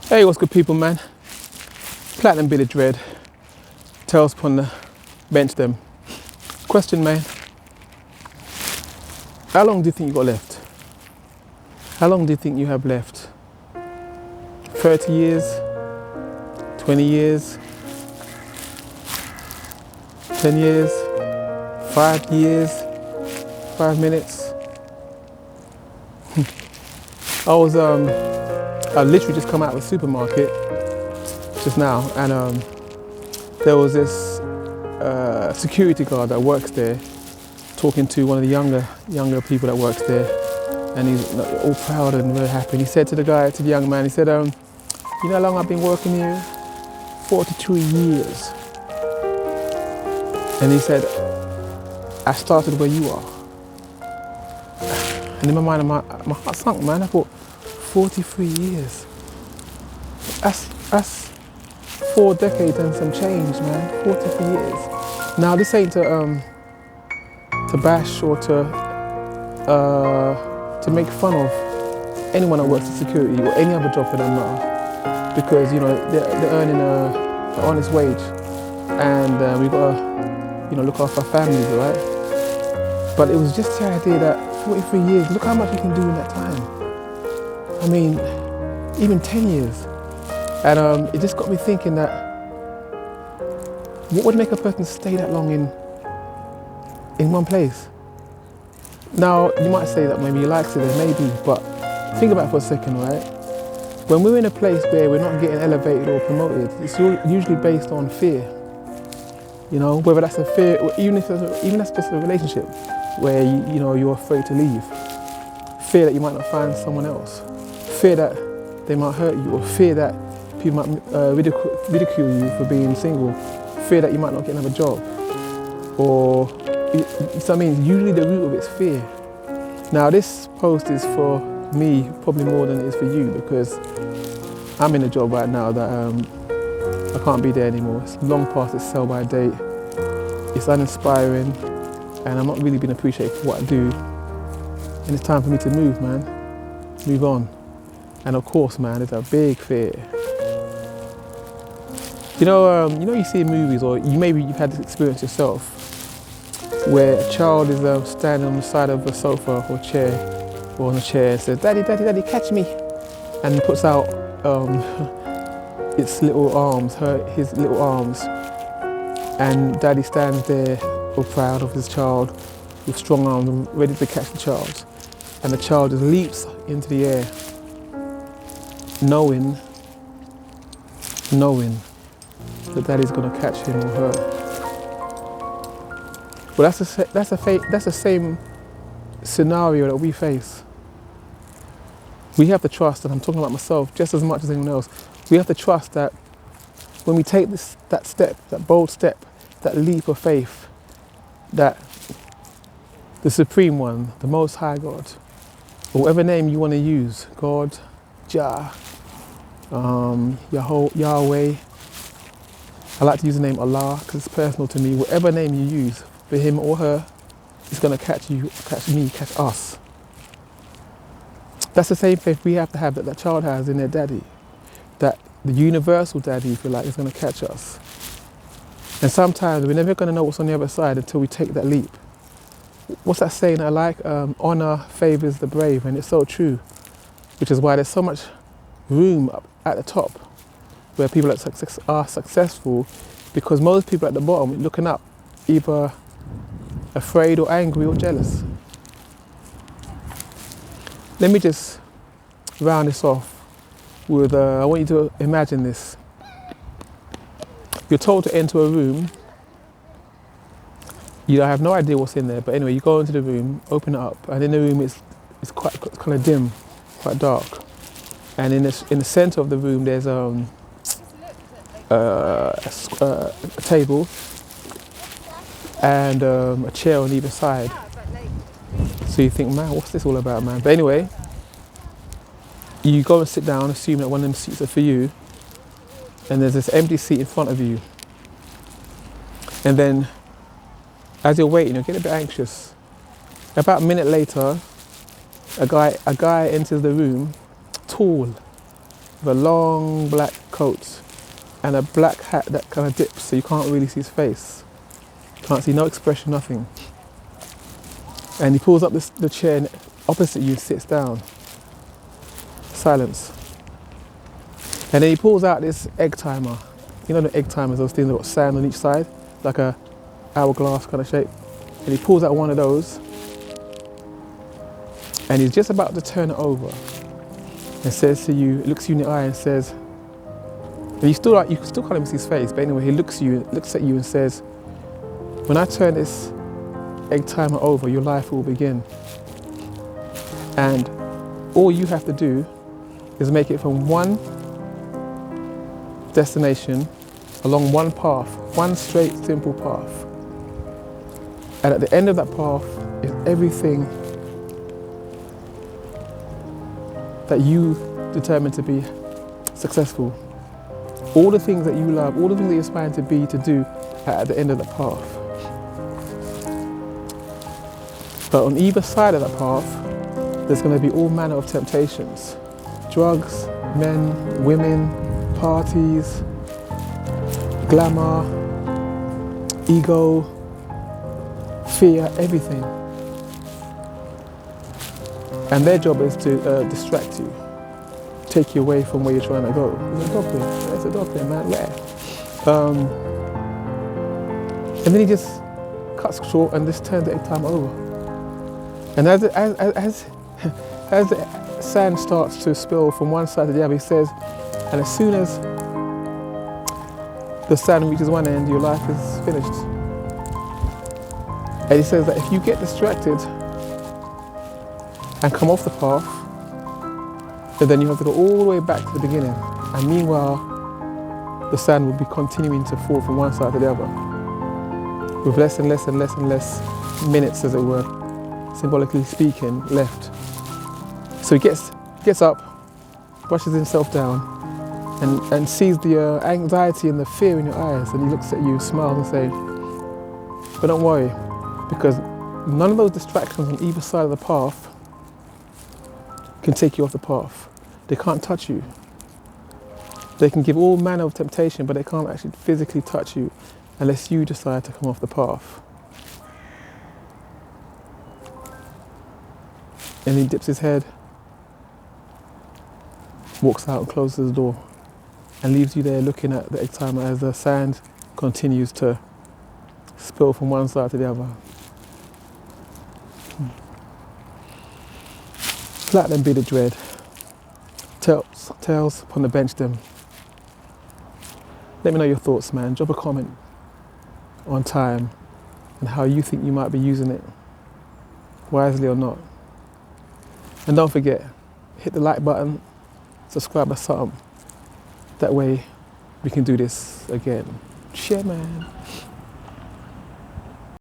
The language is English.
Hey, what's good people, man? Platinum Billy Dread, tails upon the bench them. Question, man. How long do you think you got left? How long do you think you have left? 30 years? 20 years? 10 years? 5 years? 5 minutes? I literally just come out of the supermarket just now, and there was this security guard that works there talking to one of the younger people that works there, and he's all proud and very happy. And he said to the young man, he said, you know how long I've been working here? 42 years. And he said, I started where you are. And in my mind, my heart sunk, man. I thought, 43 years. That's 4 decades and some change, man. 43 years. Now this ain't to bash or to make fun of anyone that works in security or any other job for that matter, because you know they're earning an honest wage, and we gotta look after our families, right? But it was just the idea that 43 years. Look how much you can do in that time. I mean, even 10 years. And it just got me thinking that what would make a person stay that long in one place? Now, you might say that maybe he likes it there, maybe, but think about it for a second, right? When we're in a place where we're not getting elevated or promoted, it's usually based on fear. You know, whether that's a fear, or even that's just a relationship where you're afraid to leave. Fear that you might not find someone else. Fear that they might hurt you, or fear that people might ridicule you for being single. Fear that you might not get another job. Or, so I mean, usually the root of it's fear. Now this post is for me probably more than it is for you, because I'm in a job right now that I can't be there anymore. It's long past its sell by date. It's uninspiring, and I'm not really being appreciated for what I do. And it's time for me to move, man. Move on. And of course, man, there's a big fear. You know, you see in movies, or you've had this experience yourself, where a child is standing on the side of a sofa or chair, or on a chair, and says, "Daddy, daddy, daddy, catch me," and puts out its little arms, his little arms, and daddy stands there, all proud of his child, with strong arms, ready to catch the child, and the child just leaps into the air, knowing that daddy's gonna catch him or her. Well, that's the same scenario that we face. We have to trust, and I'm talking about myself just as much as anyone else. We have to trust that when we take that step, that bold step, that leap of faith, that the Supreme One, the Most High God, or whatever name you want to use, God, Jah, Yahweh. I like to use the name Allah because it's personal to me. Whatever name you use for him or her, it's going to catch you, catch me, catch us. That's the same faith we have to have, that child has in their daddy. That the universal daddy, if you like, is going to catch us. And sometimes we're never going to know what's on the other side until we take that leap. What's that saying I like? Honor favors the brave, and it's so true. Which is why there's so much room up at the top where people are successful, because most people at the bottom looking up, either afraid or angry or jealous. Let me just round this off with, I want you to imagine this. You're told to enter a room. You have no idea what's in there, but anyway, you go into the room, open it up, and in the room it's quite kind of dim, quite dark. And in the center of the room, there's a table and a chair on either side. So you think, man, what's this all about, man? But anyway, you go and sit down, assuming that one of them seats are for you, and there's this empty seat in front of you. And then, as you're waiting, you get a bit anxious. About a minute later, a guy enters the room, tall, with a long black coat and a black hat that kind of dips so you can't really see his face. Can't see no expression, nothing. And he pulls up the chair and opposite you, sits down. Silence. And then he pulls out this egg timer. You know the egg timers, those things that got sand on each side, like a hourglass kind of shape. And he pulls out one of those, and he's just about to turn it over, and says to you, looks you in the eye and says, and you can still can't even see his face, but anyway, he looks at you and says, when I turn this egg timer over, your life will begin. And all you have to do is make it from one destination along one path, one straight, simple path. And at the end of that path is everything that you determine to be successful. All the things that you love, all the things that you aspire to be, to do at the end of the path. But on either side of that path, there's going to be all manner of temptations. Drugs, men, women, parties, glamour, ego, fear, everything. And their job is to distract you, take you away from where you're trying to go. There's a dog there. There's a dog there, man. Where? And then he just cuts short and just turns the egg timer over. And as the sand starts to spill from one side to the other, he says, and as soon as the sand reaches one end, your life is finished. And he says that if you get distracted and come off the path, then you have to go all the way back to the beginning. And meanwhile, the sand will be continuing to fall from one side to the other, with less and less and less and less minutes, as it were, symbolically speaking, left. So he gets up, brushes himself down, and sees the anxiety and the fear in your eyes, and he looks at you, smiles and says, but don't worry, because none of those distractions on either side of the path can take you off the path. They can't touch you. They can give all manner of temptation, but they can't actually physically touch you unless you decide to come off the path. And he dips his head, walks out and closes the door, and leaves you there looking at the egg timer as the sand continues to spill from one side to the other. Let them be the dread. Tales upon the bench them. Let me know your thoughts, man. Drop a comment on time and how you think you might be using it, wisely or not. And don't forget, hit the like button, subscribe or something. That way we can do this again. Share, man.